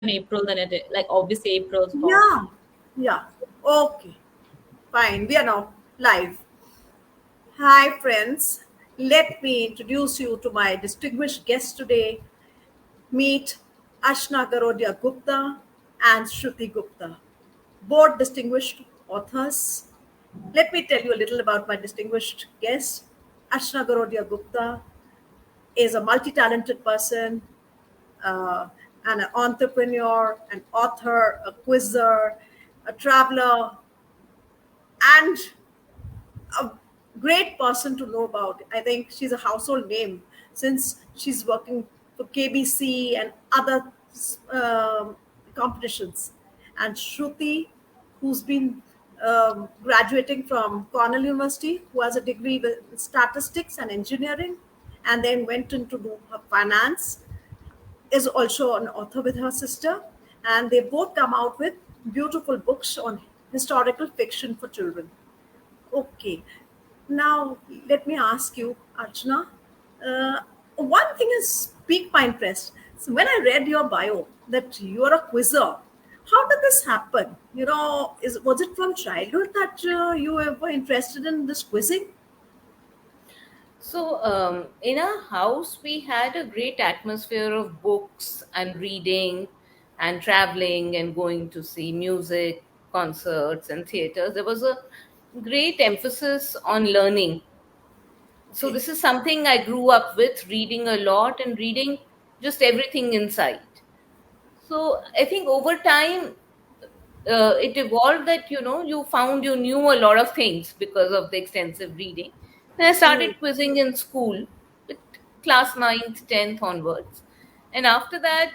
in April than it is. Like obviously April's hot. Yeah, yeah. Okay, fine. We are now live. Hi, friends. Let me introduce you to my distinguished guest today. Meet Ashna Garodia Gupta and Shruti Gupta, both distinguished authors. Let me tell you a little about my distinguished guest. Ashna Garodia Gupta is a multi talented person, uh, and an entrepreneur, an author, a quizzer, a traveler, and a great person to know about. I think she's a household name since she's working for KBC and other um, competitions. And Shruti, who's been graduating from Cornell University, who has a degree with statistics and engineering, and then went into do her finance, is also an author with her sister, and they both come out with beautiful books on historical fiction for children. Okay, now let me ask you, Archana. One thing has piqued my interest. So when I read your bio that you are a quizzer, how did this happen? Was it from childhood that you were interested in this quizzing? So, in our house, we had a great atmosphere of books and reading and traveling and going to see music, concerts, and theaters. There was a great emphasis on learning. So, Okay. this is something I grew up with, reading a lot and reading just everything in sight. So, I think over time, it evolved that you found you knew a lot of things because of the extensive reading. Then I Hmm. started quizzing in school with class ninth, 10th onwards, and after that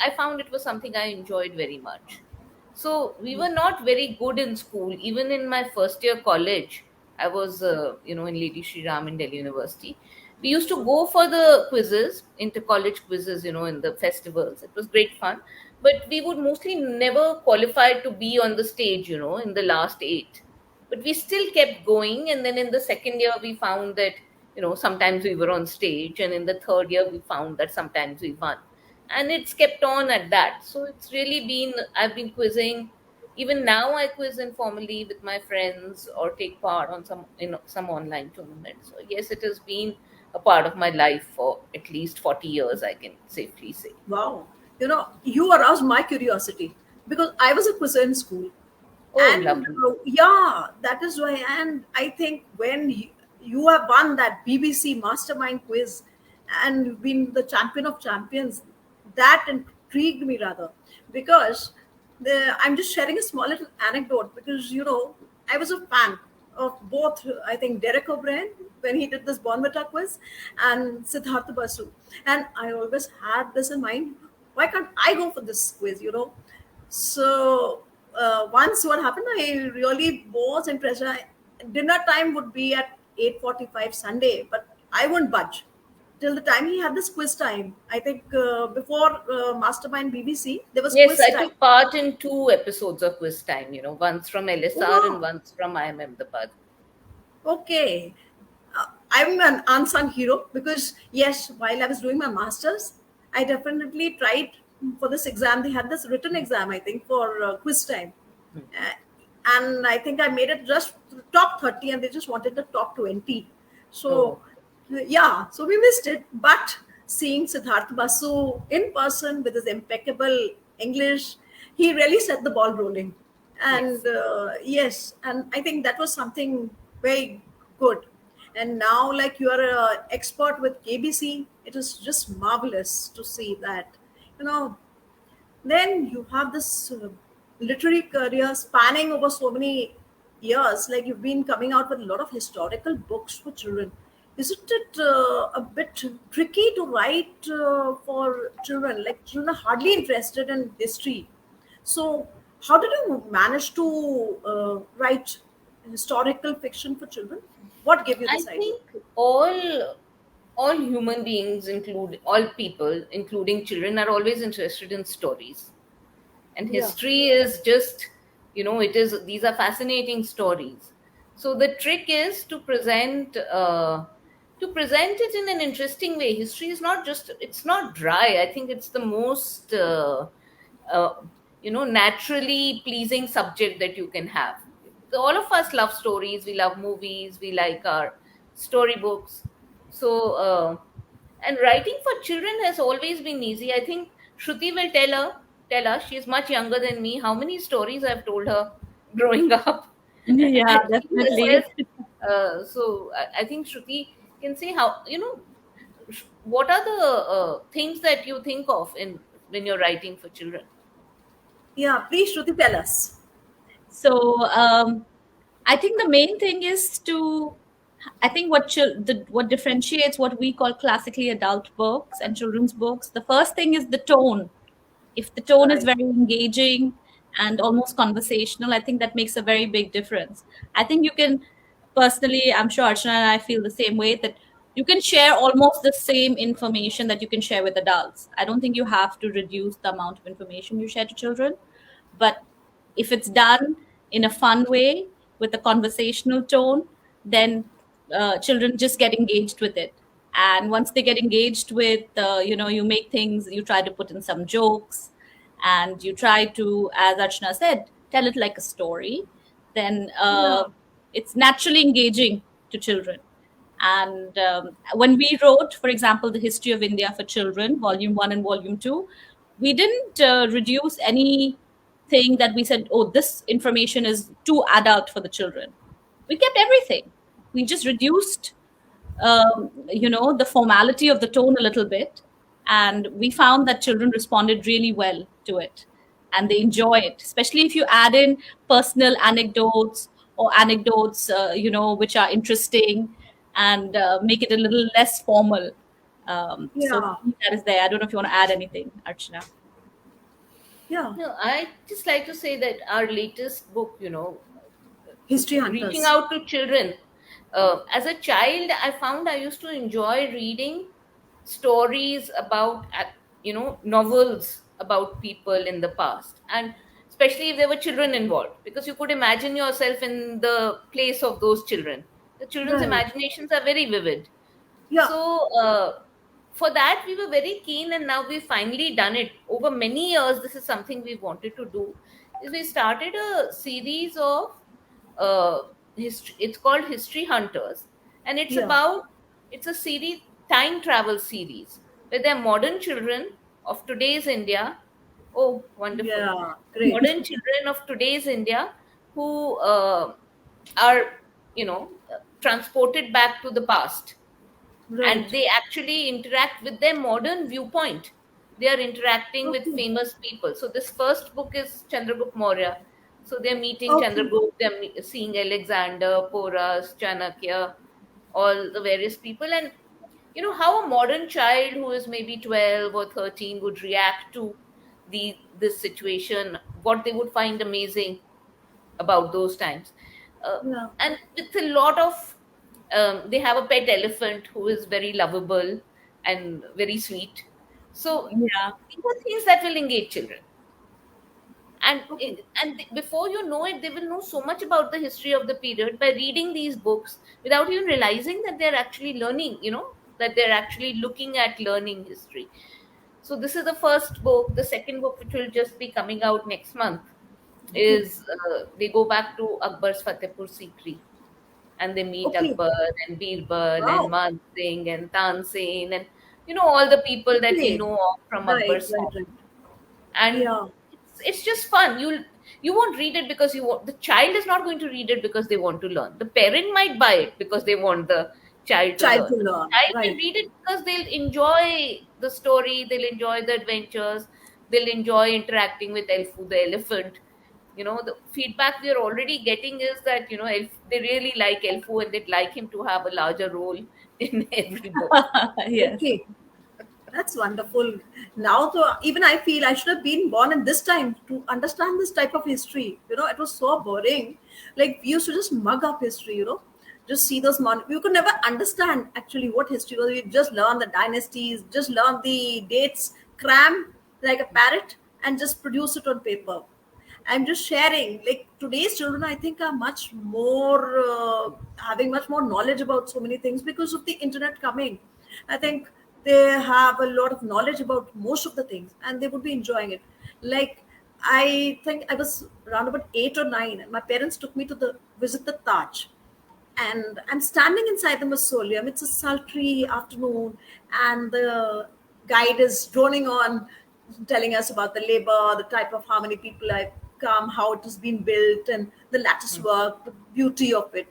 I found it was something I enjoyed very much. So we were not very good in school. Even in my first year college, I was in Lady Shri Ram in Delhi University. We used to go for the quizzes, inter college quizzes, in the festivals. It was great fun, but we would mostly never qualify to be on the stage, in the last eight. But we still kept going, and then in the second year we found that sometimes we were on stage, and in the third year we found that sometimes we won, and it's kept on at that. So it's really been, I've been quizzing. Even now I quiz informally with my friends or take part on some online tournaments. So yes, it has been a part of my life for at least 40 years, I can safely say. Wow. You aroused my curiosity because I was a quizzer in school. Oh, And lovely. yeah, that is why. And I think when you have won that BBC Mastermind quiz and you've been the champion of champions, that intrigued me rather because I'm just sharing a small little anecdote because, I was a fan of both, I think, Derek O'Brien when he did this Bonvita quiz and Siddhartha Basu. And I always had this in mind, why can't I go for this quiz? So once what happened, I really was impressed. Dinner time would be at 8:45 Sunday, but I wouldn't budge till the time he had this quiz time. I think before Mastermind BBC, there was Yes, quiz I time. took part in two episodes of quiz time, once from LSR and Wow. once from IM Ahmedabad. Okay. I'm an unsung hero because, yes, while I was doing my master's, I definitely tried for this exam. They had this written exam, I think, for quiz time. Uh, and I think I made it just to the top 30 and they just wanted the top 20. Oh, So, yeah, so we missed it. But seeing Siddharth Basu in person with his impeccable English, he really set the ball rolling. yes. And yes, and I think that was something very good. And now, like, you are an expert with KBC, it is just marvelous to see that. You know, then you have this literary career spanning over so many years. Like, you've been coming out with a lot of historical books for children. Isn't it a bit tricky to write for children? Like, children are hardly interested in history. So how did you manage to write historical fiction for children? What gave you I this idea? think all human beings, include all people, including children, are always interested in stories. And Yeah. history is just, it is, these are fascinating stories. So the trick is to present it in an interesting way. History is not just, it's not dry. I think it's the most uh, naturally pleasing subject that you can have. So all of us love stories, we love movies, we like our storybooks. So and writing for children has always been easy. I think Shruti will tell us, she's much younger than me, how many stories I've told her growing up. Yeah, And she definitely. herself, so I think Shruti can say how, what are the things that you think of in when you're writing for children? Yeah, please, Shruti, tell us. So I think the main thing is to, I think what differentiates what we call classically adult books and children's books. The first thing is the tone. If the tone is Right. very engaging and almost conversational, I think that makes a very big difference. I think you can, personally, I'm sure Archana and I feel the same way, that you can share almost the same information that you can share with adults. I don't think you have to reduce the amount of information you share to children, but if it's done in a fun way with a conversational tone, then children just get engaged with it. And once they get engaged with, you make things, you try to put in some jokes, and you try to, as Archana said, tell it like a story, then Yeah. it's naturally engaging to children. And when we wrote, for example, the History of India for Children, Volume 1 and Volume 2, we didn't reduce anything that we said, oh, this information is too adult for the children. We kept everything. We just reduced the formality of the tone a little bit. And we found that children responded really well to it, and they enjoy it, especially if you add in personal anecdotes, or anecdotes, which are interesting, and make it a little less formal. So Yeah. that is there. I don't know if you want to add anything, Archana. Yeah. No, I just like to say that our latest book, History reaching hunters. out to children. As a child, I found I used to enjoy reading stories about, novels about people in the past, and especially if there were children involved, because you could imagine yourself in the place of those children. The children's Right. imaginations are very vivid. Yeah. So, for that, we were very keen, and now we've finally done it. Over many years, this is something we wanted to do. Is we started a series of uh, history. It's called History Hunters, and Yeah. it's a series, time travel series, where they're modern children of today's India. Oh, wonderful! Yeah. Great. Modern children of today's India who are, transported back to the past, and Right. they actually interact with their modern viewpoint. They are interacting with Okay. famous people. So this first book is Chandragupta Maurya. So they're meeting Okay. Chandragupta, seeing Alexander, Porus, Chanakya, all the various people, and how a modern child who is maybe 12 or 13 would react to this situation, what they would find amazing about those times. uh, Yeah. and with a lot of, they have a pet elephant who is very lovable and very sweet. So Yeah. these are things that will engage children, and Okay. before you know it, they will know so much about the history of the period by reading these books without even realizing that they're actually learning, that they're actually looking at learning history. So this is the first book. The second book, which will just be coming out next month, Okay. is they go back to Akbar's Fatehpur Sikri, and they meet Okay. Akbar and Birbal and Wow. Man Singh and Tansen, and all the people that we Okay. know of from Right. Akbar's Right. time. Right. And Yeah. it's just fun. You won't read it because you want. The child is not going to read it because they want to learn. The parent might buy it because they want the child to Child learn. to The learn. child will Right. read it because they'll enjoy the story, they'll enjoy the adventures, they'll enjoy interacting with Elfu the elephant. The feedback we are already getting is that, they really like Elfu, and they'd like him to have a larger role in every book. Yes. Okay. That's wonderful. Now, so even I feel I should have been born in this time to understand this type of history. It was so boring. Like we used to just mug up history. Just see those You could never understand actually what history was. We just learn the dynasties, just learn the dates, cram like a parrot, and just produce it on paper. I'm just sharing. Like today's children, I think are much more having much more knowledge about so many things because of the internet coming. I think they have a lot of knowledge about most of the things, and they would be enjoying it. Like, I think I was around about 8 or 9, and my parents took me to the visit the Taj, and I'm standing inside the mausoleum. It's a sultry afternoon, and the guide is droning on, telling us about the labor, the type of how many people have come, how it has been built, and the lattice work, the beauty of it.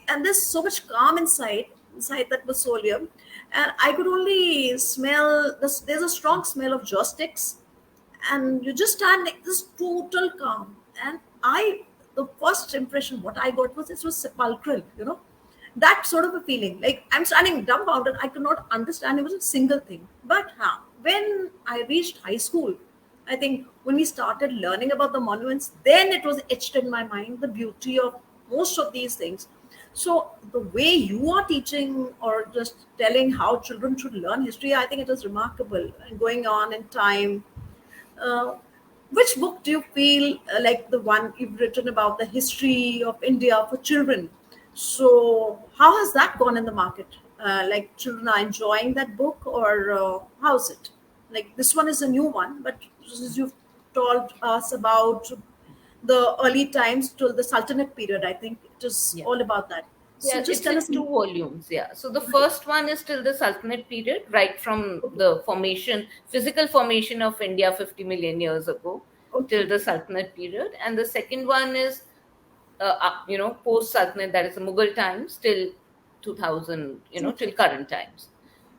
And there's so much calm inside that mausoleum, and I could only smell this. There's a strong smell of joss sticks, and you just stand like this total calm. And the first impression what I got was it was sepulchral, that sort of a feeling. Like I'm standing dumbfounded, I could not understand it was a single thing. But when I reached high school, I think when we started learning about the monuments, then it was etched in my mind the beauty of most of these things. So the way you are teaching or just telling how children should learn history, I think it is remarkable and going on in time. uh, which book do you feel like the one you've written about the history of India for children? So, how has that gone in the market? Like, children are enjoying that book, or how's it? Like, this one is a new one, but as you've told us about the early times till the Sultanate period, I think it is Yeah. all about that. So, Yeah, just it's tell us. in two volumes. Yeah. So the first one is till the Sultanate period, right from the formation, physical formation of India 50 million years ago, till Okay, the Sultanate period. And the second one is, post Sultanate, that is the Mughal times, till 2000, till okay, current times.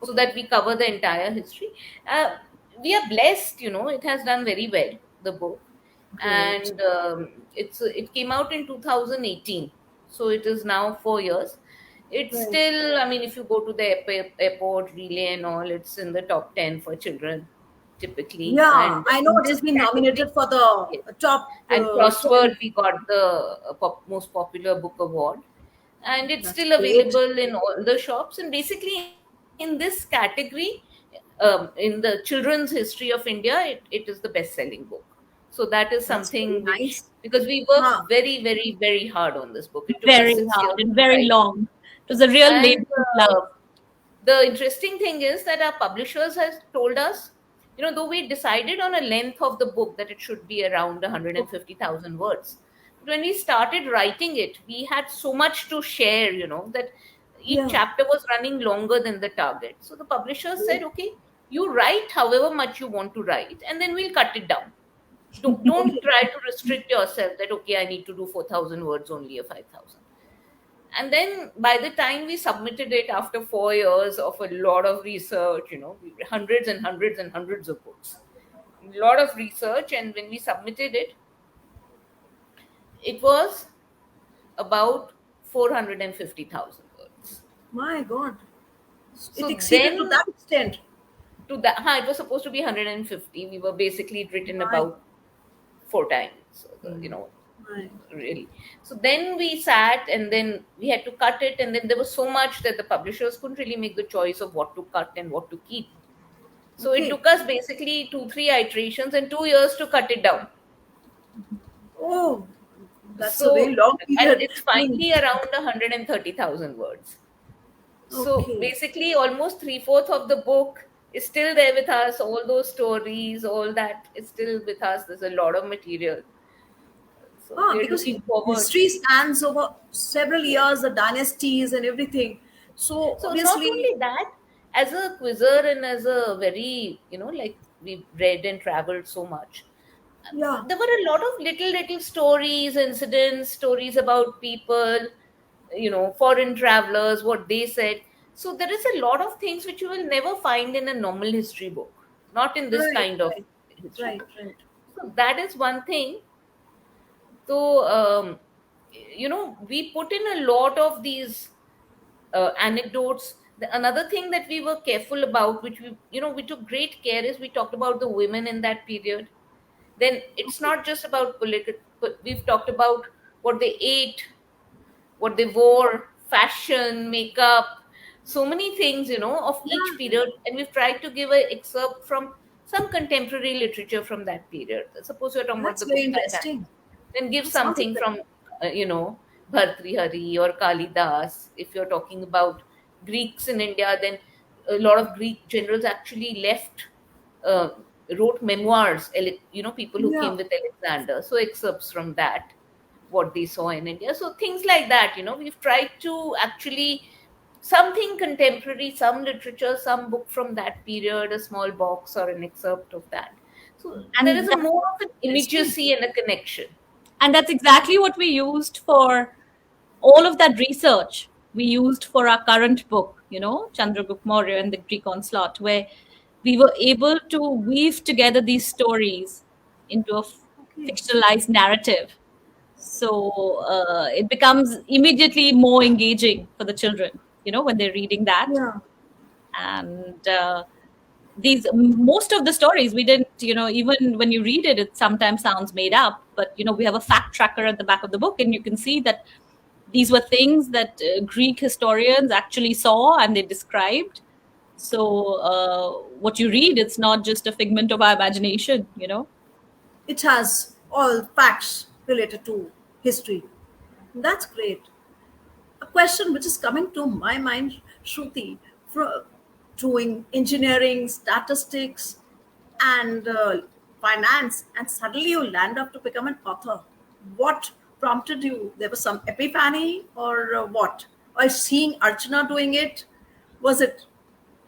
So okay, that we cover the entire history. Uh, we are blessed, it has done very well, the book. great, And it came out in 2018, so it is now 4 years. It's right. still, I mean, if you go to the airport relay and all, it's in the top 10 for children typically. Yeah, And I know in it has this been category, nominated for yes. the top And 10. Crossword, we got the most popular book award. And it's That's still great. available in all the shops. And basically, in this category, in the children's history of India, it is the best selling book. So that is That's very something which, nice. because we worked Huh. very, very, very hard on this book. It took us Very 6 years hard and to very write. long. It was a real And labor of love. the interesting thing is that our publishers has told us, though we decided on a length of the book that it should be around Okay. 150,000 words, but when we started writing it, we had so much to share, that each Yeah. chapter was running longer than the target. So the publishers said, okay, you write however much you want to write, and then we'll cut it down. Don't try to restrict yourself that, okay, I need to do 4,000 words only or 5,000. And then by the time we submitted it after 4 years of a lot of research, hundreds and hundreds and hundreds of books, a lot of research, and when we submitted it, it was about 450,000 words. My God. It So exceeded to then, that extent. to that, it was supposed to be 150. We were basically written My, about 4 times. So my. really. So then we sat, and then we had to cut it, and then there was so much that the publishers couldn't really make the choice of what to cut and what to keep. So it Okay. took us basically 2, 3 iterations and 2 years to cut it down. Oh, that's a very So, long and period. it's I mean, finally around 130,000 words. So okay. basically, almost three-fourths of the book is still there with us. All those stories, all that is still with us. There's a lot of material. So we're Because looking forward. history spans over several Yes. years, the dynasties and everything. So So not obviously, only that, as a quizzer and as a very, like we've read and traveled so much, yeah, there were a lot of little stories, incidents, stories about people, foreign travelers, what they said. So there is a lot of things which you will never find in a normal history book, not in this right, kind of right, history right, book. right. So that is one thing. So we put in a lot of these anecdotes. Another thing that we were careful about, which we took great care, is we talked about the women in that period. Then it's Okay. not just about political, but we've talked about what they ate, what they wore, fashion, makeup, so many things, of Yeah, each yeah. period. And we've tried to give an excerpt from some contemporary literature from that period. Suppose you're talking about That's the very book Titanic, interesting. then give That sounds something interesting. from, Bhartrihari or Kalidas. If you're talking about Greeks in India, then a lot of Greek generals actually left. wrote memoirs, people who Yeah. came with Alexander. So excerpts from that, what they saw in India. So things like that, we've tried to actually something contemporary, some literature, some book from that period, a small box or an excerpt of that. So there is And a more of an Interesting. immediacy and a connection. that's exactly what we used for all of that research we used for our current book, Chandragupta Maurya and the Greek Onslaught, where we were able to weave together these stories into a Okay. fictionalized narrative. So it becomes immediately more engaging for the children, when they're reading that. Yeah. And these most of the stories we didn't, even when you read it, it sometimes sounds made up, but we have a fact tracker at the back of the book, and you can see that these were things that Greek historians actually saw and they described. So what you read, it's not just a figment of our imagination. It has all facts related to history. That's great. A question which is coming to my mind, Shruti, from doing engineering, statistics, and finance, and suddenly you land up to become an author. What prompted you? There was some epiphany, or what? Or seeing Archana doing it? Was it?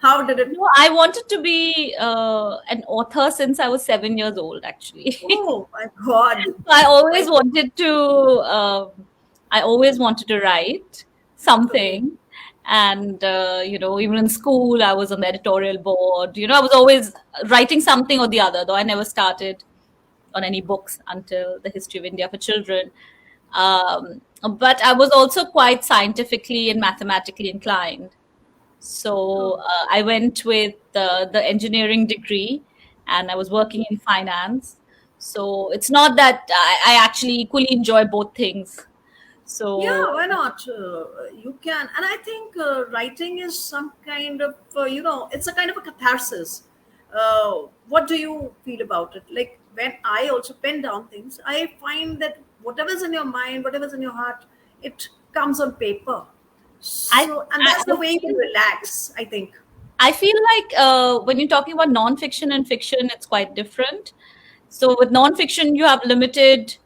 How did it? No, I wanted to be an author since I was 7 years old, actually. Oh my God! I My, always wanted to. I always wanted to write okay. something, and even in school, I was on the editorial board. I was always writing something or the other. Though I never started on any books until the History of India for Children. But I was also quite scientifically and mathematically inclined. So Oh. I went with the engineering degree, and I was working in finance. So it's not that I actually equally enjoy both things. Yeah, So why not? You can, and I think writing is some kind of, it's a kind of a catharsis. What do you feel about it? Like when I also pen down things, I find that whatever's in your mind, whatever's in your heart, it comes on paper. I So, and I, that's I the way you feel relax, I think. I feel like when you're talking about nonfiction and fiction, it's quite different. So with nonfiction, you have limited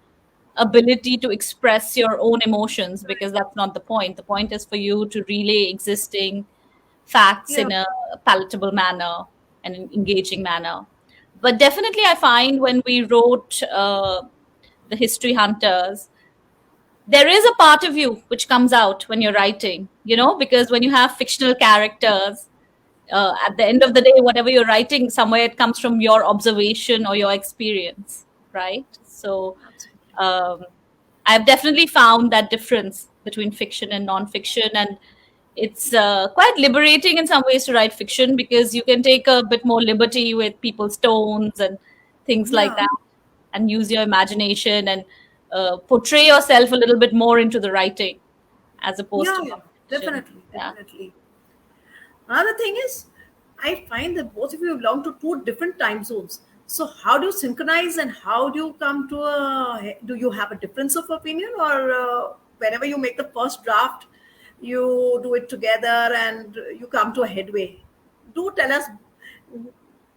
ability to express your own emotions, because that's not the point. The point is for you to relay existing facts Yeah, in a palatable manner and an engaging manner. But definitely, I find when we wrote the History Hunters, there is a part of you which comes out when you're writing, because when you have fictional characters, at the end of the day, whatever you're writing, somewhere it comes from your observation or your experience, right? So absolutely. um, I've definitely found that difference between fiction and non-fiction, and it's quite liberating in some ways to write fiction, because you can take a bit more liberty with people's tones and things like Yeah, that, and use your imagination and portray yourself a little bit more into the writing as opposed yeah, to yeah, non-fiction. definitely, Yeah. definitely. Another thing is, I find that both of you belong to two different time zones. So how do you synchronize, and how do you come to a? Do you have a difference of opinion, or whenever you make the first draft, you do it together and you come to a headway? Do tell us,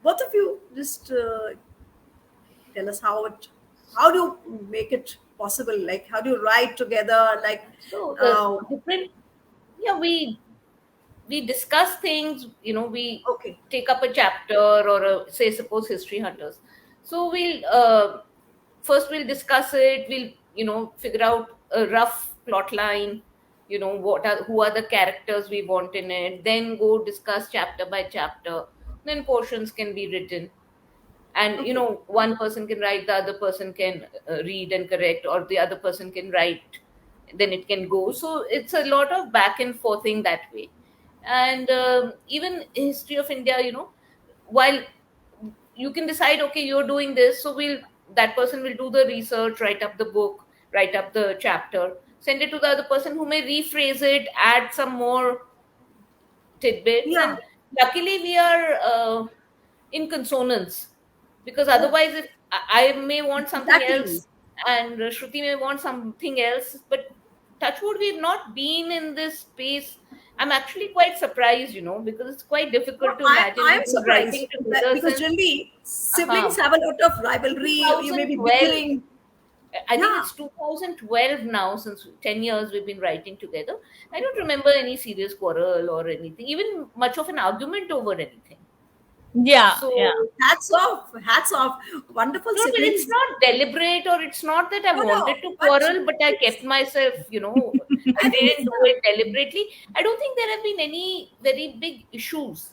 both of you, just tell us how it. How do you make it possible? Like how do you write together? Like, So the uh, different, yeah, we discuss things, we okay, take up a chapter or say suppose History Hunters. So we'll discuss it, we'll figure out a rough plot line, who are the characters we want in it, then go discuss chapter by chapter, then portions can be written, and okay, one person can write, the other person can read and correct, or the other person can write, then it can go. So it's a lot of back and forthing that way. And even History of India, while you can decide, okay, you're doing this, so that person will do the research, write up the book, write up the chapter, send it to the other person who may rephrase it, add some more tidbits. yeah, And luckily we are in consonance, because oh, otherwise if I may want something exactly. else and Shruti may want something else, but touchwood, we've not been in this space I'm actually quite surprised, because it's quite No, difficult to I imagine am we've been writing surprised together because since generally siblings uh have a lot of rivalry. You may be 2012. bickering. I think Yeah. it's 2012 now, since 10 years we've been writing together. I don't remember any serious quarrel or anything, even much of an argument over anything. Yeah, yeah. So, Hats off. Hats off. Wonderful no, but it's siblings. not deliberate, or it's not that I No, no, wanted to but quarrel, but I kept it's. myself, I I think didn't it's. do it deliberately. I don't think there have been any very big issues.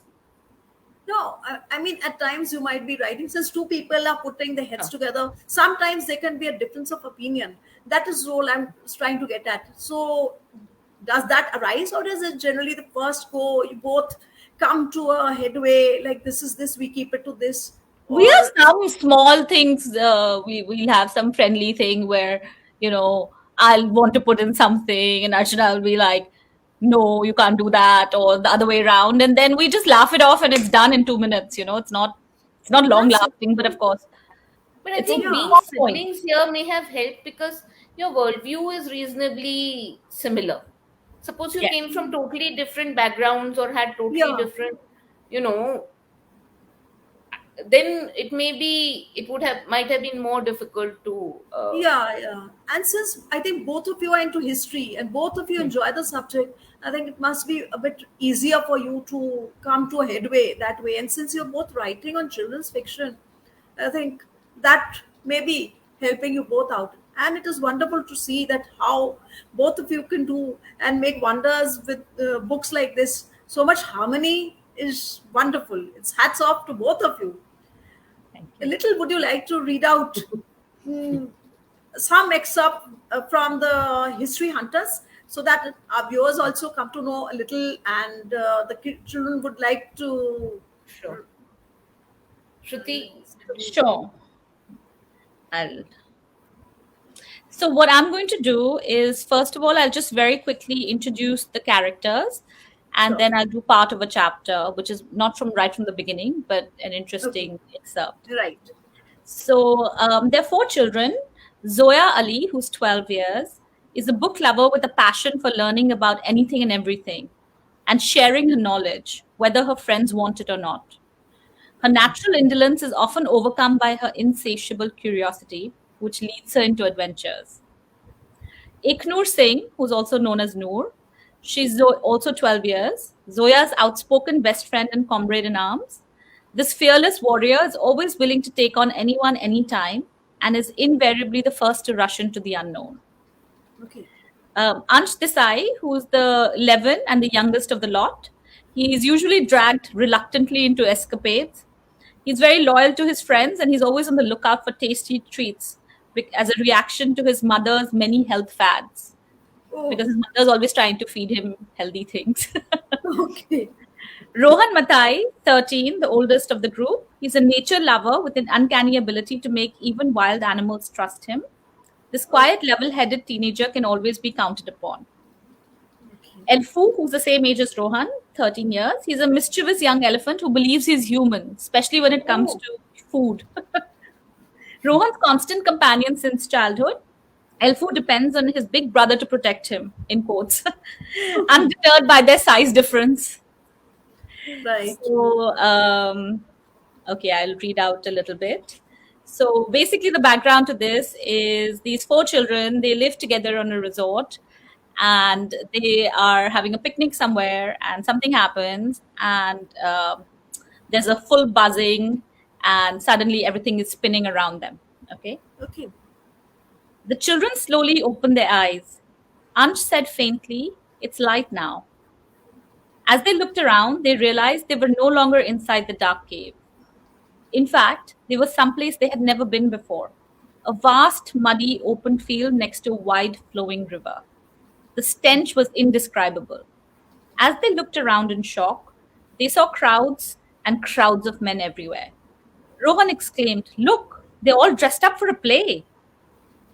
No, I mean, at times you might be writing, since two people are putting their heads Huh. together, sometimes there can be a difference of opinion. That is all I'm trying to get at. So, does that arise, or is it generally the first go, you both come to a headway, like this is this, we keep it to this? We have Or, some small things. We'll have some friendly thing where I'll want to put in something, and Archana will be like, "No, you can't do that," or the other way around, and then we just laugh it off, and it's done in 2 minutes. It's not long that's lasting, but of okay. course, But I it's a think Yeah, being small point. siblings here may have helped because your worldview is reasonably similar. Suppose you Yeah. came from totally different backgrounds or had totally yeah. different, you know, then it would have might have been more difficult to. Yeah, yeah. And since I think both of you are into history and both of you Hmm. enjoy the subject, I think it must be a bit easier for you to come to a headway that way. And since you're both writing on children's fiction, I think that may be helping you both out. And it is wonderful to see that how both of you can do and make wonders with books like this. So much harmony is wonderful. It's hats off to both of you. Thank A you. little, would you like to read out mm, some excerpt from the History Hunters so that our viewers also come to know a little, and the children would like to. Sure. Shruti, Sure. I'll So, what I'm going to do is, first of all, I'll just very quickly introduce the characters, and Sure. then I'll do part of a chapter, which is not from right from the beginning, but an Okay. interesting excerpt. Right. So, there are four children. Zoya Ali, who's 12 years, is a book lover with a passion for learning about anything and everything and sharing her knowledge, whether her friends want it or not. Her natural indolence is often overcome by her insatiable curiosity, which leads her into adventures. Iknoor Singh, who's also known as Noor. She's also 12 years. Zoya's outspoken best friend and comrade in arms. This fearless warrior is always willing to take on anyone, anytime, and is invariably the first to rush into the unknown. Okay. Ansh Desai, who's the 11 and the youngest of the lot. He is usually dragged reluctantly into escapades. He's very loyal to his friends, and he's always on the lookout for tasty treats as a reaction to his mother's many health fads, Oh, because his mother's always trying to feed him healthy things. okay. Rohan Matai, 13, the oldest of the group. He's a nature lover with an uncanny ability to make even wild animals trust him. This Oh, quiet, level headed teenager can always be counted upon. okay. Elfu, who's the same age as Rohan, 13 years. He's a mischievous young elephant who believes he's human, especially when it comes Oh, to food. Rohan's constant companion since childhood. Elfu depends on his big brother to protect him, in quotes, okay. undeterred by their size difference. Right. So, okay, I'll read out a little bit. So, basically, the background to this is these four children, they live together on a resort, and they are having a picnic somewhere, and something happens, and there's a full buzzing, and suddenly everything is spinning around them. Okay. Okay. The children slowly opened their eyes. Ansh said faintly, "It's light now." As they looked around, they realized they were no longer inside the dark cave. In fact, they were someplace they had never been before, a vast, muddy, open field next to a wide, flowing river. The stench was indescribable. As they looked around in shock, they saw crowds and crowds of men everywhere. Rohan exclaimed, "Look, they're all dressed up for a play."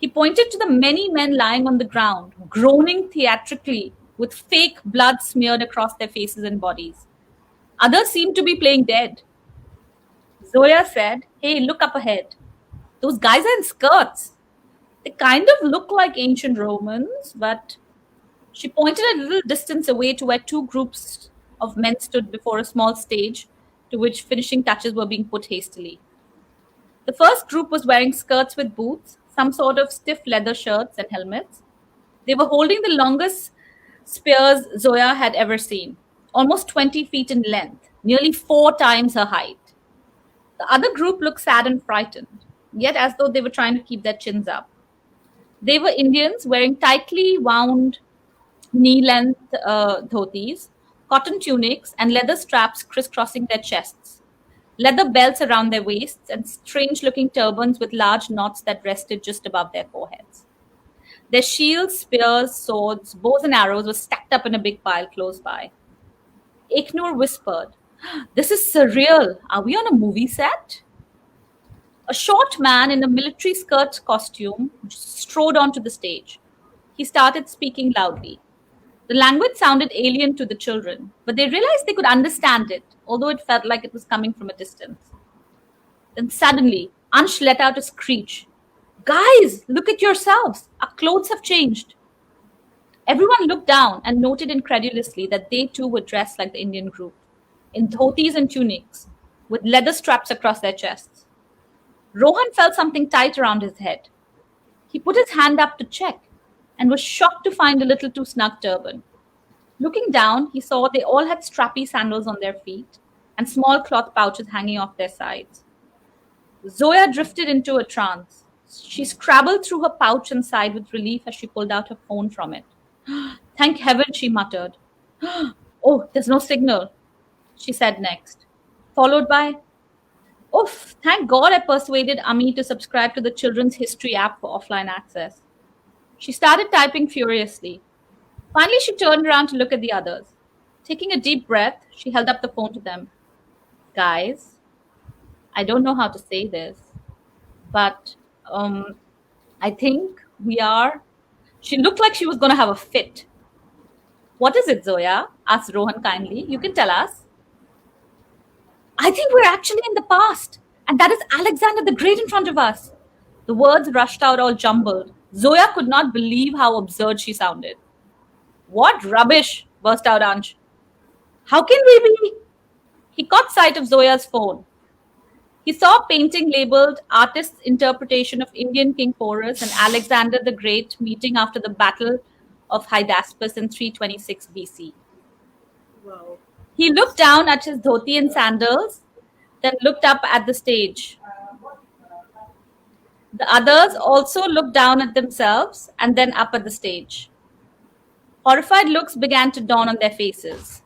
He pointed to the many men lying on the ground, groaning theatrically, with fake blood smeared across their faces and bodies. Others seemed to be playing dead. Zoya said, "Hey, look up ahead. Those guys are in skirts. They kind of look like ancient Romans, but She pointed a little distance away to where two groups of men stood before a small stage to which finishing touches were being put hastily. The first group was wearing skirts with boots, some sort of stiff leather shirts, and helmets. They were holding the longest spears Zoya had ever seen, almost 20 feet in length, nearly 4 times her height. The other group looked sad and frightened, yet as though they were trying to keep their chins up. They were Indians wearing tightly wound knee-length dhotis, cotton tunics, and leather straps crisscrossing their chests, leather belts around their waists, and strange-looking turbans with large knots that rested just above their foreheads. Their shields, spears, swords, bows, and arrows were stacked up in a big pile close by. Eknur whispered, "This is surreal. Are we on a movie set?" A short man in a military skirt costume strode onto the stage. He started speaking loudly. The language sounded alien to the children, but they realized they could understand it, although it felt like it was coming from a distance. Then suddenly, Ansh let out a screech. "Guys, look at yourselves! Our clothes have changed." Everyone looked down and noted incredulously that they too were dressed like the Indian group, in dhotis and tunics, with leather straps across their chests. Rohan felt something tight around his head. He put his hand up to check and was shocked to find a little too snug turban. Looking down, he saw they all had strappy sandals on their feet and small cloth pouches hanging off their sides. Zoya drifted into a trance. She scrabbled through her pouch and sighed with relief as she pulled out her phone from it. "Thank heaven," she muttered. "Oh, there's no signal," she said next, followed by, "Oof, thank God I persuaded Ami to subscribe to the Children's History app for offline access." She started typing furiously. Finally, she turned around to look at the others. Taking a deep breath, she held up the phone to them. "Guys, I don't know how to say this, but I think we are." She looked like she was going to have a fit. "What is it, Zoya?" asked Rohan kindly. "You can tell us." "I think we're actually in the past, and that is Alexander the Great in front of us." The words rushed out all jumbled. Zoya could not believe how absurd she sounded. "What rubbish!" burst out Ansh. "How can we be?" He caught sight of Zoya's phone. He saw a painting labeled "Artist's Interpretation of Indian King Porus and Alexander the Great Meeting After the Battle of Hydaspes in 326 BC. Wow. He looked down at his dhoti and sandals, then looked up at the stage. The others also looked down at themselves and then up at the stage. Horrified looks began to dawn on their faces.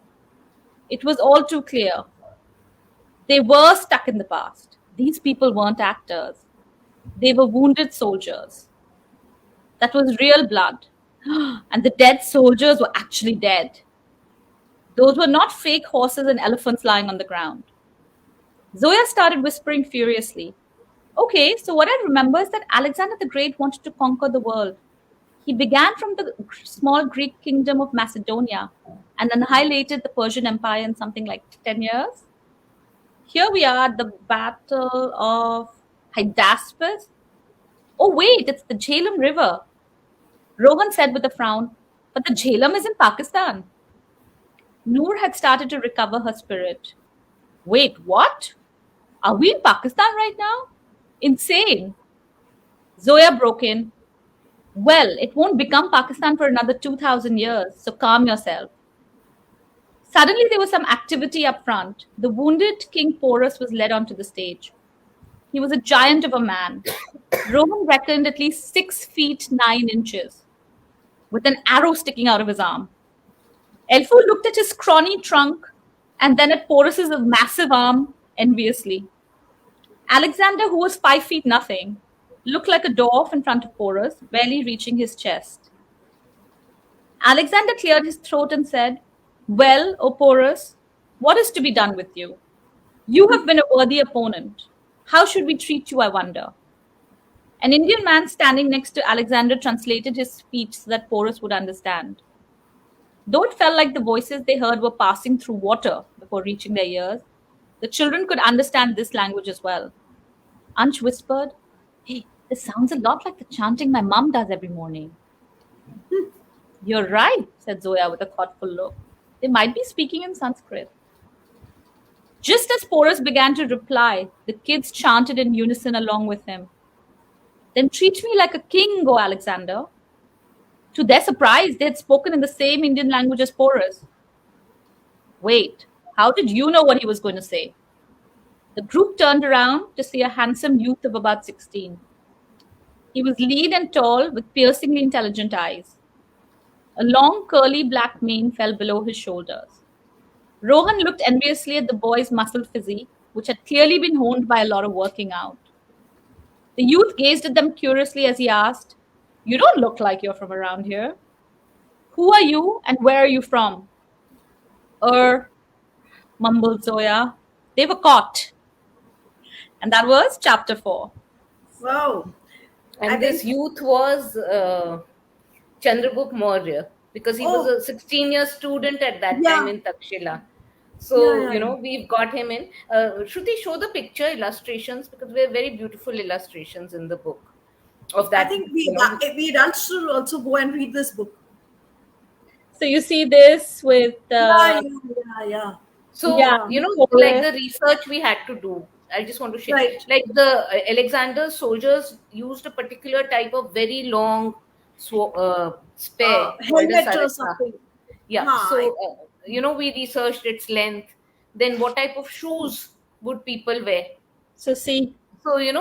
It was all too clear. They were stuck in the past. These people weren't actors. They were wounded soldiers. That was real blood. And the dead soldiers were actually dead. Those were not fake horses and elephants lying on the ground. Zoya started whispering furiously. "Okay, so what I remember is that Alexander the Great wanted to conquer the world. He began from the small Greek kingdom of Macedonia and annihilated the Persian Empire in something like 10 years. Here we are at the Battle of Hydaspes. Oh, wait, it's the Jhelum River," Rohan said with a frown. "But the Jhelum is in Pakistan." Noor had started to recover her spirit. "Wait, what? Are we in Pakistan right now? Insane." Zoya broke in. "Well, it won't become Pakistan for another 2,000 years, so calm yourself." Suddenly, there was some activity up front. The wounded King Porus was led onto the stage. He was a giant of a man. Rohan reckoned at least 6 feet 9 inches, with an arrow sticking out of his arm. Elfu looked at his scrawny trunk and then at Porus's massive arm enviously. Alexander, who was 5 feet nothing, looked like a dwarf in front of Porus, barely reaching his chest. Alexander cleared his throat and said, "Well, O Porus, what is to be done with you? You have been a worthy opponent. How should we treat you, I wonder?" An Indian man standing next to Alexander translated his speech so that Porus would understand. Though it felt like the voices they heard were passing through water before reaching their ears, the children could understand this language as well. Ansh whispered, "Hey, this sounds a lot like the chanting my mum does every morning." You're right, said Zoya with a thoughtful look. They might be speaking in Sanskrit. Just as Porus began to reply, the kids chanted in unison along with him. Then treat me like a king, O Alexander. To their surprise, they had spoken in the same Indian language as Porus. Wait, how did you know what he was going to say? The group turned around to see a handsome youth of about 16. He was lean and tall with piercingly intelligent eyes. A long, curly black mane fell below his shoulders. Rohan looked enviously at the boy's muscled physique, which had clearly been honed by a lot of working out. The youth gazed at them curiously as he asked, "You don't look like you're from around here. Who are you and where are you from?" Er, mumbled Zoya. They were caught. And that was chapter 4. Wow. I And this think, youth was Chandragupta Maurya, because he was oh, a 16-year student at that time yeah, in Takshila. yeah, So, yeah, yeah. we've got him in. Shruti, show the picture illustrations, because we have very beautiful illustrations in the book of I that, think we adults should also go and read this book. So you see this with, Yeah, yeah, yeah, yeah. So, yeah, Yeah. like Porus. the research we had to do, I just want to share. Right. Like the Alexander soldiers used a particular type of very long spear called a Helmet or sarika. something. Yeah. Huh. So, we researched its length. Then, what type of shoes would people wear? So see, So, Yeah.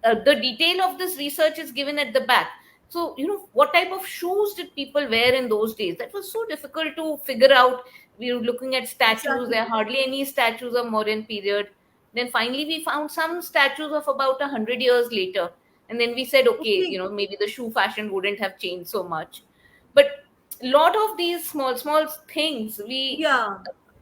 the detail of this research is given at the back. So, what type of shoes did people wear in those days? That was so difficult to figure out. We were looking at statues. Exactly. There are hardly any statues of Mauryan period. Then finally, we found some statues of about 100 years later. And then we said, okay, Okay. maybe the shoe fashion wouldn't have changed so much. But a lot of these small, small things, Yeah.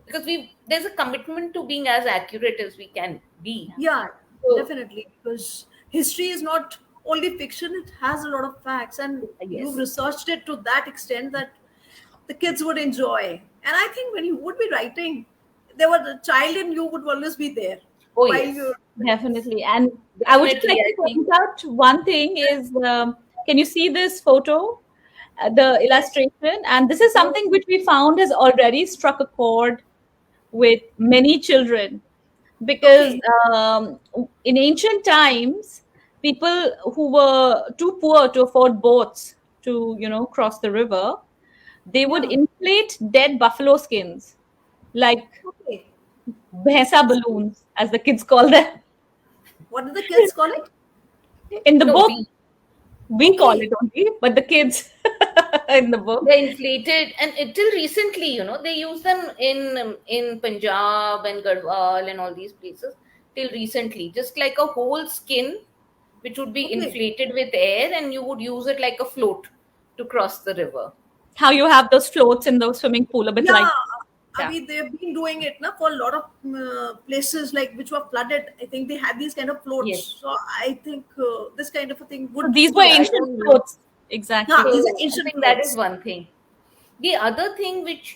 because there's a commitment to being as accurate as we can be. Yeah. So, Definitely. Because history is not only fiction; it has a lot of facts, and you've yes. researched it to that extent that the kids would enjoy. And I think when you would be writing, there was the child in you would always be there Oh, while yes. you're. definitely. And I would just Definitely, like to I think. point out one thing is, can you see this photo, the illustration? And this is something which we found has already struck a chord with many children because Okay. in ancient times, people who were too poor to afford boats to, cross the river, they would Yeah. inflate dead buffalo skins like Okay. bhesa balloons, as the kids call them. What do the kids call it? In the No, book, we call Okay. it only, but the kids in the book. they're inflated, and until recently, they use them in Punjab and Garhwal and all these places. Till recently, just like a whole skin, which would be Okay. inflated with air, and you would use it like a float to cross the river. How you have those floats in the swimming pool, a bit Yeah. like, I yeah. mean, they've been doing it now for a lot of places like which were flooded. I think they had these kind of Yes. floats. So I think this kind of a thing So would these were be So I also. ancient don't know. floats. Yeah, Exactly. these are So I ancient think that is floats. one thing. The other thing which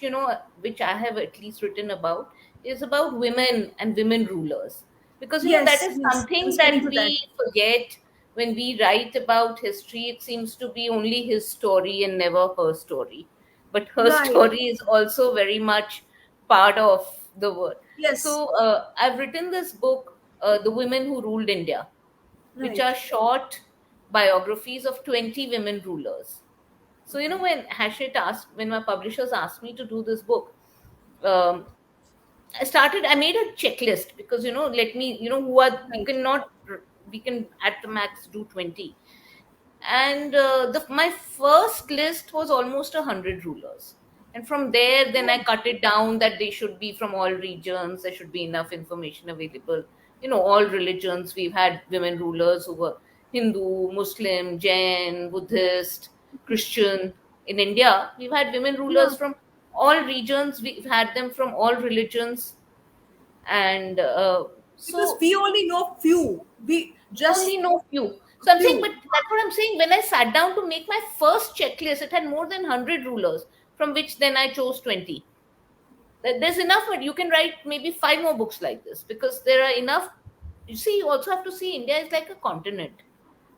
which I have at least written about is about women and women rulers, because that Yes, is yes. I something was coming that to we that. forget when we write about history. It seems to be only his story and never her story, but her Right. story is also very much part of the world. Yes. So I've written this book, The Women Who Ruled India, which Right. are short biographies of 20 women rulers. So, when my publishers asked me to do this book, um, I made a checklist, because, let me, Right. we can at the max do 20. And my first list was almost 100 rulers. And from there, then I Oh, cut it down that they should be from all regions, there should be enough information available. All religions, we've had women rulers who were Hindu, Muslim, Jain, Buddhist, Christian. In India, we've had women yeah. rulers from all regions, we've had them from all religions. And Because so we only know few. We just only know few. a So I'm saying, but few. that's what I'm saying. When I sat down to make my first checklist, it had more than 100 rulers, from which then I chose 20. There's enough, but you can write maybe five more books like this, because there are enough. You see, you also have to see India is like a continent.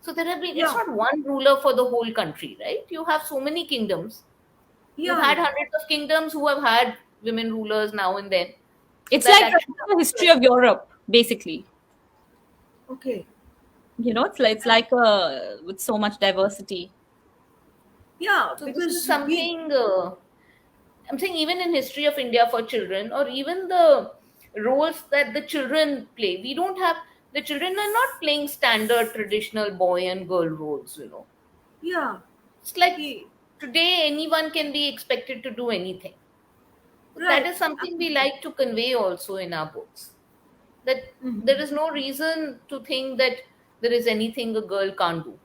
So there have been, it's Yeah, not one ruler for the whole country, right? You have so many kingdoms. You've yeah, had hundreds of kingdoms who have had women rulers now and then. So It's that like actually the history of Europe, basically. okay. It's like with so much diversity. Yeah, so this is because we, something I'm saying, even in history of India for children, or even the roles that the children play, we don't have, the children are not playing standard traditional boy and girl roles, you know. yeah, It's like he, today anyone can be expected to do anything. That right. is something we like to convey also in our books. That there is no reason to think that there is anything a girl can't do.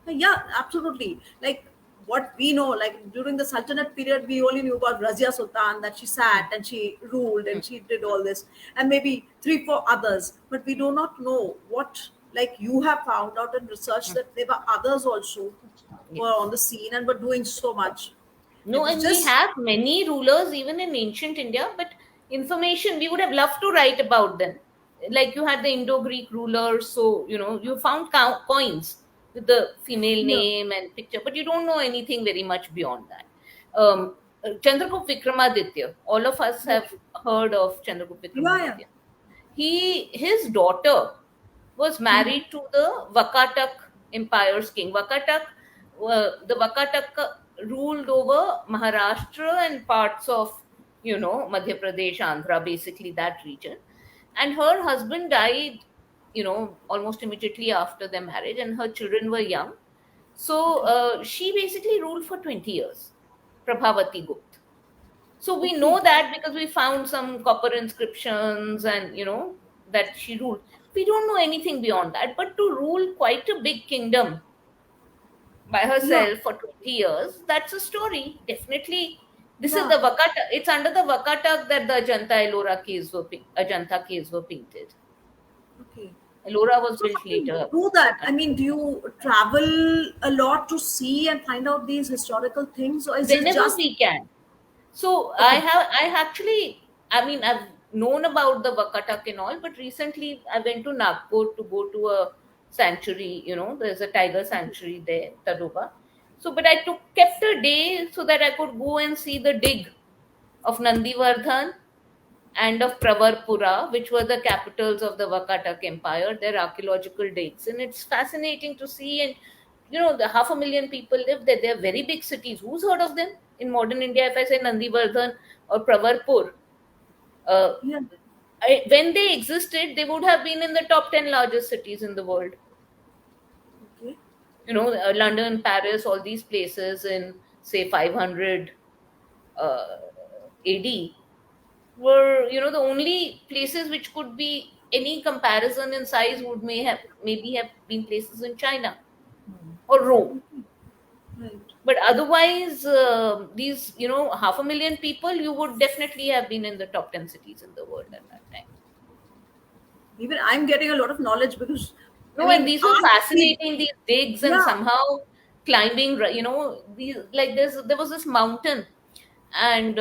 Yeah, absolutely. Like what we know, like during the Sultanate period, we only knew about Razia Sultan, that she sat and she ruled Hmm. and she did all this, and maybe three, four others. But we do not know what, like you have found out in research, that there were others also who were Yes. on the scene and were doing so much. No, It is and we just, have many rulers even in ancient India, but information we would have loved to write about them. Like you had the Indo-Greek rulers, so you know you found coins with the female yeah, name and picture, but you don't know anything very much beyond that. Chandragupta Vikramaditya, all of us have okay. heard of Chandragupta Yeah, yeah. Vikramaditya. His daughter was married to the Vakatak Empire's king. The Vakatak ruled over Maharashtra and parts of, you know, Madhya Pradesh, Andhra, basically that region. And her husband died, you know, almost immediately after their marriage, and her children were young. So Okay, she basically ruled for 20 years, Prabhavati Gupta. So we okay. know that because we found some copper inscriptions and, you know, that she ruled. We don't know anything beyond that. But to rule quite a big kingdom by Yeah, herself for 20 years, that's a story. Definitely. This is yeah. the Vakata. It's under the Vakatak that the Ajanta caves were painted. Okay. Ellora was So built how do you later. do that? I mean, do you travel a lot to see and find out these historical things, or is it Whenever just we can. So okay? I actually, I mean, I've known about the Vakatak and all, but recently I went to Nagpur to go to a sanctuary. You know, there's a tiger Okay. sanctuary there, Tadoba. So, but I kept a day so that I could go and see the dig of Nandivardhan and of Pravarpura, which were the capitals of the Vakatak Empire, their archaeological digs. And it's fascinating to see. And, you know, the 500,000 people live there. They're very big cities. Who's heard of them in modern India? If I say Nandivardhan or Pravarpur, uh, Yeah. when they existed, they would have been in the top 10 largest cities in the world. Okay. You know, London, Paris, all these places in, say, 500 AD were, you know, the only places which could be any comparison in size would maybe have been places in China or Rome. Right. But otherwise, these, you know, 500,000 people, you would definitely have been in the top 10 cities in the world at that time. Even I'm getting a lot of knowledge because, I No, and mean, these were I see. fascinating, these digs, and Yeah. somehow climbing, you know, these, like there was this mountain, and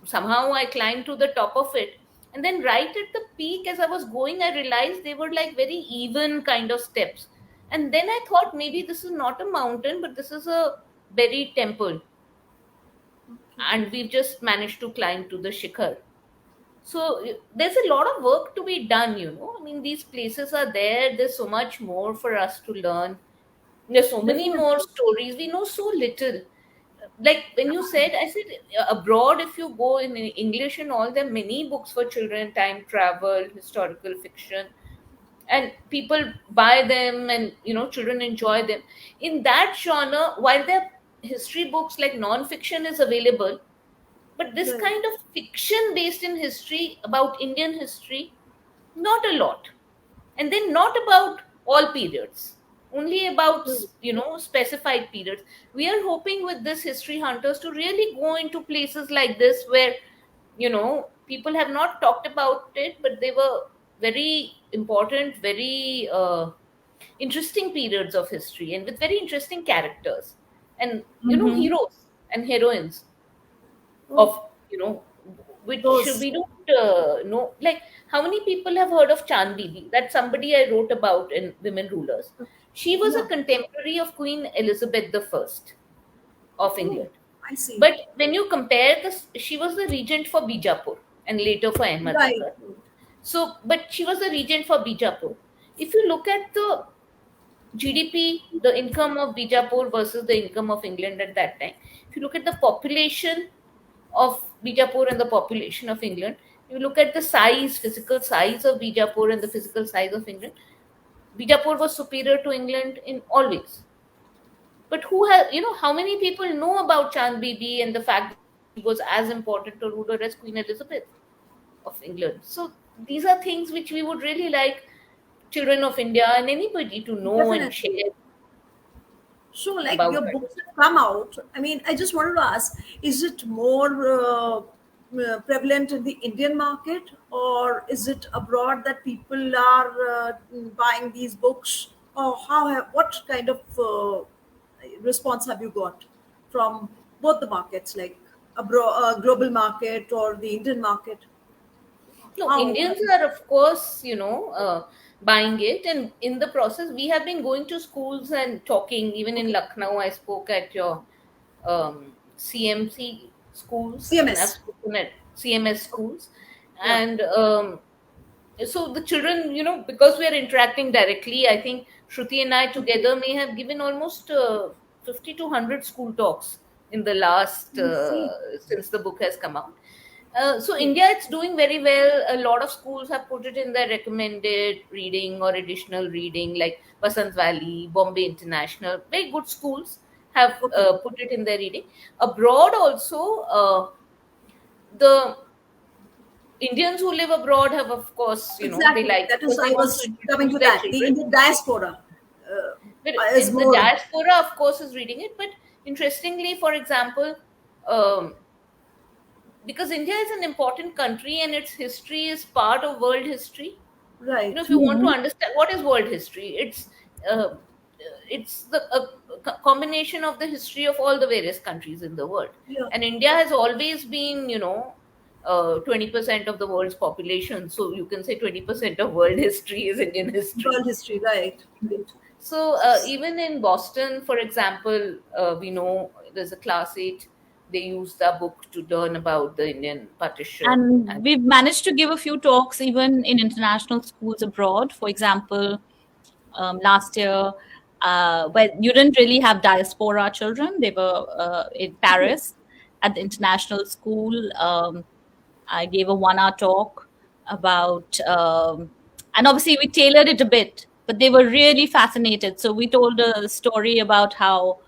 somehow I climbed to the top of it. And then right at the peak, as I was going, I realized they were like very even kind of steps. And then I thought maybe this is not a mountain, but this is a buried temple. Okay. And we've just managed to climb to the Shikhar. So there's a lot of work to be done, you know. I mean, these places are there. There's so much more for us to learn. There's so many more Definitely. stories. We know so little. Like when you said, I said abroad, if you go in English and all, there are many books for children, time travel, historical fiction, and people buy them, and you know, children enjoy them. In that genre, while there are history books like non-fiction is available, but this Right. kind of fiction based in history about Indian history, not a lot. And then not about all periods, only about, Right. you know, specified periods. We are hoping with this history hunters to really go into places like this where, you know, people have not talked about it, but they were very important, very interesting periods of history, and with very interesting characters, and you know, Mm-hmm. heroes and heroines Oh, of, you know, which Those, we don't know. Like, how many people have heard of Chand Bibi? That's somebody I wrote about in Women Rulers. She was a yeah. contemporary of Queen Elizabeth I of Oh, England. I see. But when you compare this, she was the regent for Bijapur and later for Right. Ahmednagar. So, but she was the regent for Bijapur. If you look at the GDP, the income of Bijapur versus the income of England at that time, if you look at the population of Bijapur and the population of England, you look at the size, physical size of Bijapur and the physical size of England, Bijapur was superior to England in all ways. But who has, how many people know about Chand Bibi and the fact that she was as important a ruler as Queen Elizabeth of England? So these are things which we would really like children of India and anybody to know and Definitely. share So, like about your her. books have come out. I mean, I just wanted to ask: is it more prevalent in the Indian market, or is it abroad that people are buying these books? Or what kind of response have you got from both the markets, like abroad, global market or the Indian market? No, How Indians have you? are, of course, buying it. And in the process, we have been going to schools and talking. Even in Okay, Lucknow, I spoke at your CMC schools, and I've CMS. spoken at CMS schools. Yeah, And so the children, because we are interacting directly, I think Shruti and I together may have given almost 50 to 100 school talks in the last, I see. since the book has come out. So Okay, India, it's doing very well. A lot of schools have put it in their recommended reading or additional reading, like Vasant Valley, Bombay International. Very good schools have okay. put it in their reading. Abroad also, the Indians who live abroad have, of course, they Exactly. like That is, because they I want to was coming introduce to their that. The children. Indian diaspora But is in the more. diaspora, of course, is reading it. But interestingly, for example, um, because India is an important country and its history is part of world history. If If you want to Mhm. understand what is world history, uh, it's the combination of the history of all the various countries in the world. Yeah, And India has always been, 20% of the world's population. So you can say 20% of world history is Indian history. world history, right, right. So even in Boston, for example, we know there's a class 8. They use the book to learn about the Indian partition. And And we've managed to give a few talks even in international schools abroad. For example, last year, where you didn't really have diaspora children, they were in Okay. Paris at the international school. I gave a 1 hour talk about, and obviously we tailored it a bit, but they were really fascinated. So we told a story about how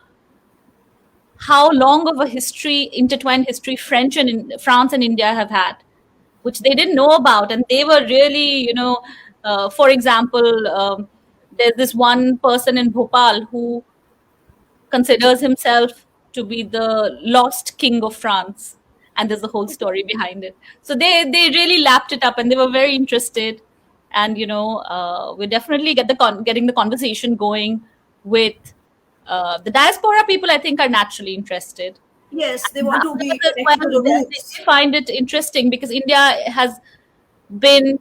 long of a history, intertwined history, France and India have had, which they didn't know about, and they were really, for example, there's this one person in Bhopal who considers himself to be the lost king of France, and there's a whole story behind it. So they really lapped it up, and they were very interested. And we definitely getting the conversation going with the diaspora people. I think are naturally interested, Yes, they and want to others be as connected to well. the They roots. find it interesting because India has been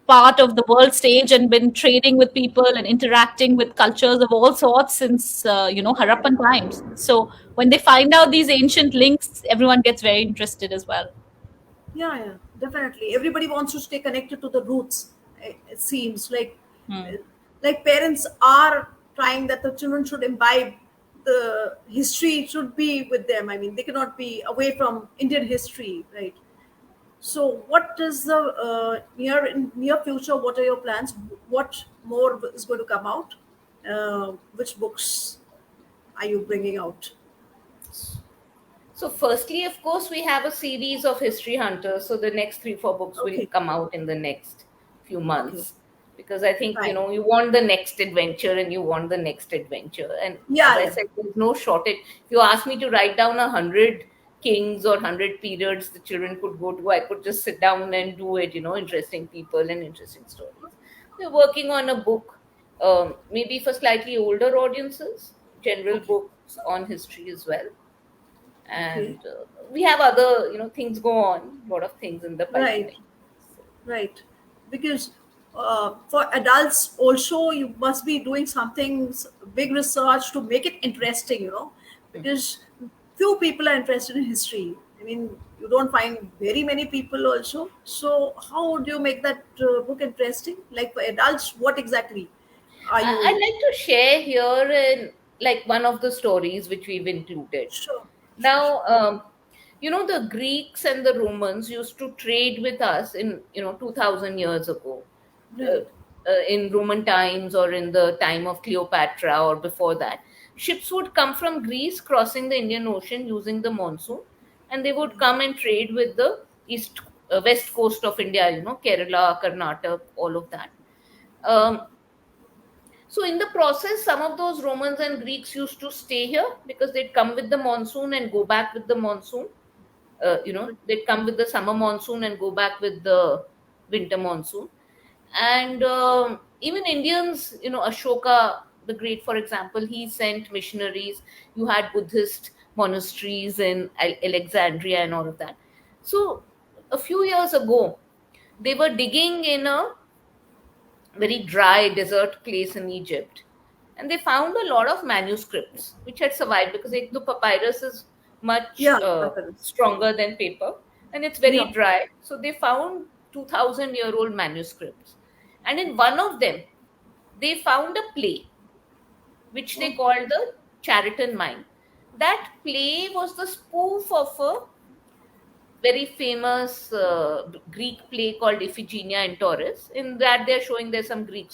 part of the world stage and been trading with people and interacting with cultures of all sorts since Harappan times. So when they find out these ancient links, everyone gets very interested as well. Yeah, yeah, definitely. Everybody wants to stay connected to the roots. It seems Hmm. like parents are trying that the children should imbibe the history should be with them. I mean, they cannot be away from Indian history, right? So, what is the near future? What are your plans? What more is going to come out? Which books are you bringing out? so, firstly, of course, we have a series of History Hunters. So, the next 3, 4 books will Okay, come out in the next few okay, months. Because I think, fine. you want the next adventure and you want the next adventure. And as Yeah, I yeah. said, there's no shortage. If you ask me to write down 100 kings or 100 periods the children could go to, I could just sit down and do it, interesting people and interesting stories. We're working on a book, maybe for slightly older audiences, general Okay, books on history as well. Okay. and we have other things go on, lot of things in the Right. pipeline. So, Right. Because for adults also, you must be doing something, big research to make it interesting, because few people are interested in history. I mean, you don't find very many people also. So how would you make that book interesting? Like for adults, what exactly are I'd you? like to share here in like one of the stories which we've included. Sure. Sure. Sure. Now, the Greeks and the Romans used to trade with us in 2000 years ago, uh, Right. in Roman times or in the time of Cleopatra or before that. Ships would come from Greece crossing the Indian Ocean using the monsoon, and they would come and trade with the west coast of India, Kerala, Karnataka, all of that. Um, so in the process, some of those Romans and Greeks used to stay here because they'd come with the monsoon and go back with the monsoon. They'd come with the summer monsoon and go back with the winter monsoon. And even Indians, Ashoka the Great, for example, he sent missionaries. You had Buddhist monasteries in Alexandria and all of that. So a few years ago, they were digging in a very dry desert place in Egypt. And they found a lot of manuscripts which had survived because the papyrus is much Yeah. Happens. stronger than paper and it's Yeah. very dry. So they found 2000-year-old manuscripts. And in one of them, they found a play which they Oh, called the Chariton Mine. That play was the spoof of a very famous Greek play called Iphigenia in Taurus. In that, they're showing there's some Greek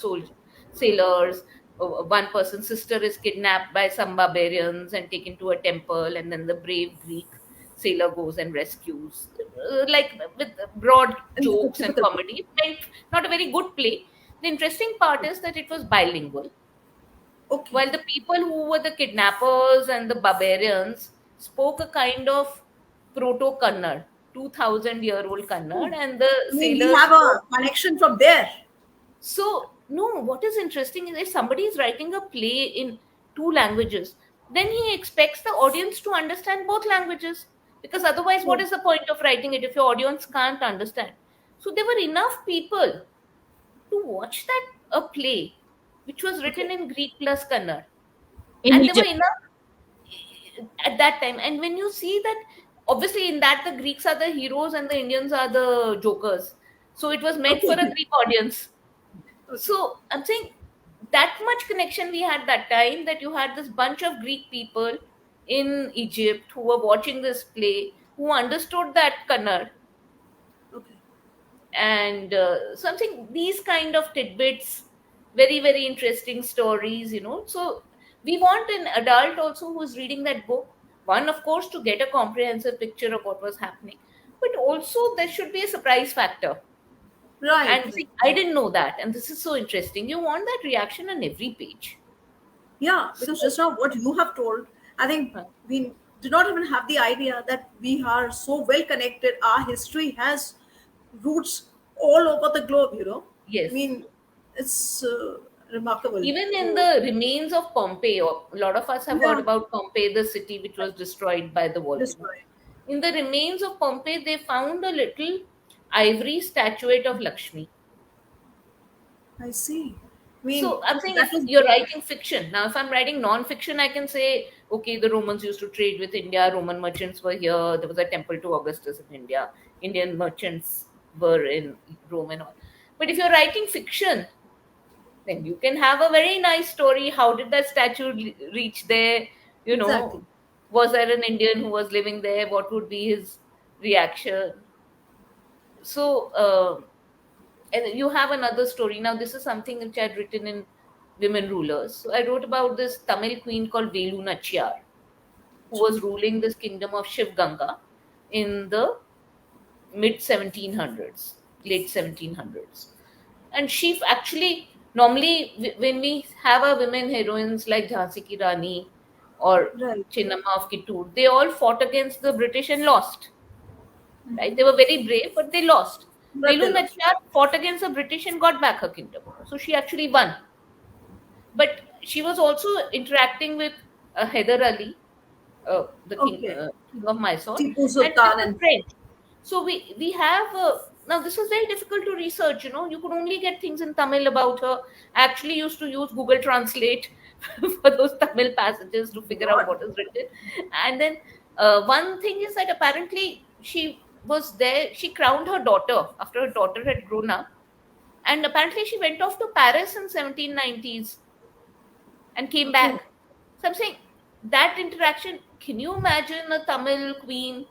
sailors. One person's sister is kidnapped by some barbarians and taken to a temple, and then the brave Greek sailor goes and rescues. Like with broad and it's a jokes and typical book. comedy. It meant not a very good play. The interesting part is that it was bilingual Okay. while the people who were the kidnappers and the barbarians spoke a kind of proto Kannada, 2000-year-old Kannada, and the I mean, we sailors have a spoke. connection from there. So, no, what is interesting is if somebody is writing a play in two languages, then he expects the audience to understand both languages. Because otherwise, what Oh, is the point of writing it if your audience can't understand? So, there were enough people to watch that a play which was written okay. in Greek plus Kannada, In and there were Egypt. enough at that time. And when you see that, obviously in that the Greeks are the heroes and the Indians are the jokers, so it was meant for a Okay. Greek audience. Okay. So I'm saying that much connection we had that time, that you had this bunch of Greek people in Egypt who were watching this play, who understood that Kannada. Okay. And something, these kind of tidbits, very very interesting stories, so we want an adult also who is reading that book, one of course to get a comprehensive picture of what was happening, but also there should be a surprise factor. Right. And Right. see, I didn't know that, and this is so interesting, you want that reaction on every page. Yeah, So because just now what you have told, I think uh, we do not even have the idea that we are so well connected. Our history has roots all over the globe. I yes, mean, it's remarkable even in to the remains of Pompeii, a lot of us have heard yeah about Pompeii, the city which was destroyed by the volcano. destroy. In the remains of Pompeii, they found a little ivory statuette of Lakshmi. I see. I So mean, I'm saying that if was you're writing fiction, now if I'm writing non-fiction, I can say, okay, the Romans used to trade with India, Roman merchants were here, there was a temple to Augustus in India, Indian merchants were in Rome and all. But if you're writing fiction, then you can have a very nice story. How did that statue reach there? You exactly know, was there an Indian who was living there? What would be his reaction? So, and you have another story. Now, this is something which I'd written in Women Rulers. So, I wrote about this Tamil queen called Velu Nachiyar, who was ruling this kingdom of Shiv Ganga in the mid 1700s, late 1700s. And she actually, normally, when we have our women heroines like Jhansi Ki Rani or right. Chinnamma of Kittur, they all fought against the British and lost. Right? They were very brave, but they lost. But Velu they lost. Nachiyar fought against the British and got back her kingdom. So she actually won. But she was also interacting with Hyder Ali, the Okay. king of Mysore, Tipu and with Sultan the and French. So we have now this was very difficult to research. You know, you could only get things in Tamil about her. I actually used to use Google Translate for those Tamil passages to figure out God. what is written. And then one thing is that apparently she was there. She crowned her daughter after her daughter had grown up, and apparently she went off to Paris in 1790s and came Okay. back. So I'm saying that interaction. Can you imagine a Tamil queen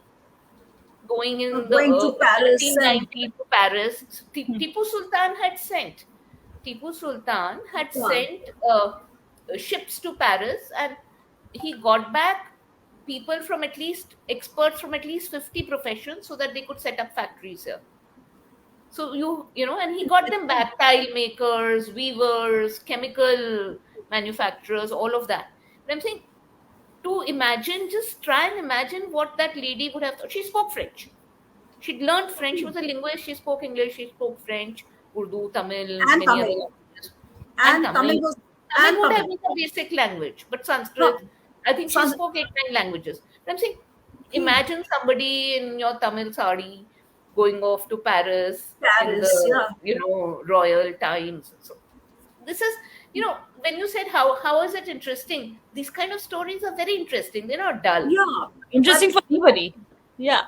going in the Going to Paris and 1790 to Paris? Tipu Sultan had sent. Tipu Sultan had yeah. sent ships to Paris, and he got back people from at least experts from at least 50 professions so that they could set up factories here. So you know, and he got them back: tile makers, weavers, chemical manufacturers, all of that. But I'm saying, to imagine, just try and imagine what that lady would have thought. She spoke French. She'd learned French. She was a linguist. She spoke English. She spoke French, Urdu, Tamil, And many other Tamil. languages, and And Tamil. Tamil was Tamil and would have Tamil. been a basic language, but No, Sanskrit, I think she San- spoke 8, 9 languages. But I'm saying, okay. imagine somebody in your Tamil sari going off to Paris in Paris, the, yeah. royal times. So this is, when you said how is it interesting, these kind of stories are very interesting. They're not dull. Yeah. Interesting But for anybody. Yeah.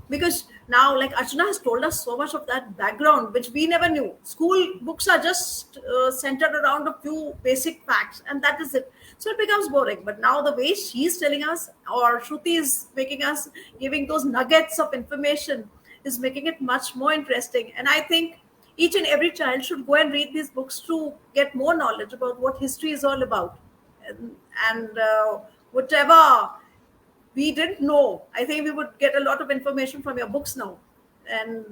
because now, like Archana has told us so much of that background, which we never knew. School books are just centered around a few basic facts, and that is it. So it becomes boring. But now, the way she's telling us, or Shruti is making us, giving those nuggets of information, is making it much more interesting. And I think each and every child should go and read these books to get more knowledge about what history is all about. And whatever we didn't know. I think we would get a lot of information from your books now, and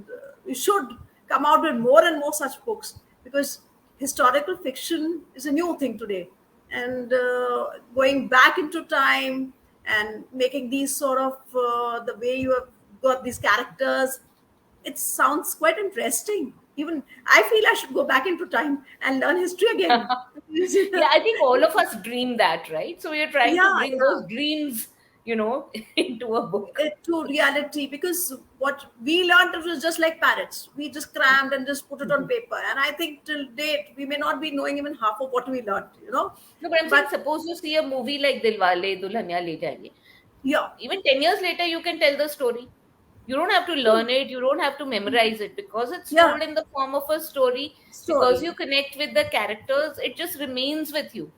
we should come out with more and more such books because historical fiction is a new thing today, and going back into time and making these sort of the way you have got these characters, it sounds quite interesting. Even I feel I should go back into time and learn history again. Yeah, I think all of us dream that, right? So we are trying to Yeah, bring yeah. those dreams, into a book. It to reality because what we learned it was just like parrots. We just crammed and just put it on paper. And I think till date we may not be knowing even half of what we learned. No, but I'm saying, But suppose you see a movie like Dilwale Dulhania Le Jayenge. yeah, Even 10 years later, you can tell the story. You don't have to true. learn it, you don't have to memorize it, because it's Yeah, told in the form of a story, because story. you connect with the characters, it just remains with you.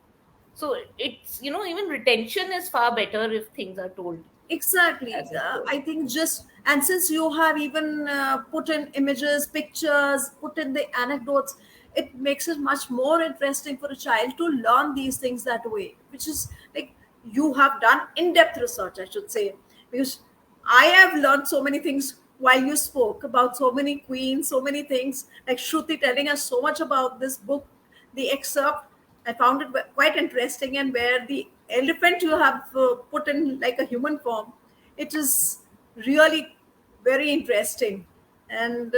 So it's, even retention is far better if things are told Exactly. as a story. I think just, and since you have even put in images, pictures, put in the anecdotes, it makes it much more interesting for a child to learn these things that way, which is like you have done in depth research, I should say, because I have learned so many things while you spoke about so many queens, so many things, like Shruti telling us so much about this book, the excerpt. I found it quite interesting, and where the elephant you have put in like a human form, it is really very interesting and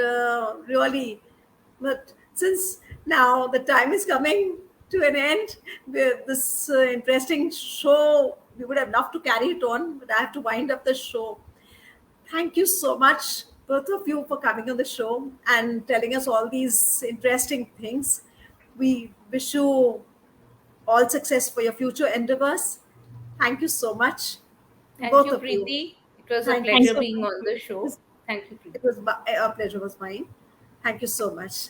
really. But since now the time is coming to an end with this interesting show, we would have loved to carry it on, but I have to wind up the show. Thank you so much, both of you, for coming on the show and telling us all these interesting things. We wish you all success for your future endeavors. Thank you so much, Thank both you, of you. Preeti. It was a Thank you Thank pleasure so you. being much. on the It show. was, Thank you, Preeti. it was a pleasure was mine. Thank you so much.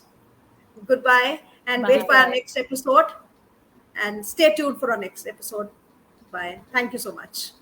Goodbye, and wait for our Bye. next episode. And stay tuned for our next episode. Bye. Thank you so much.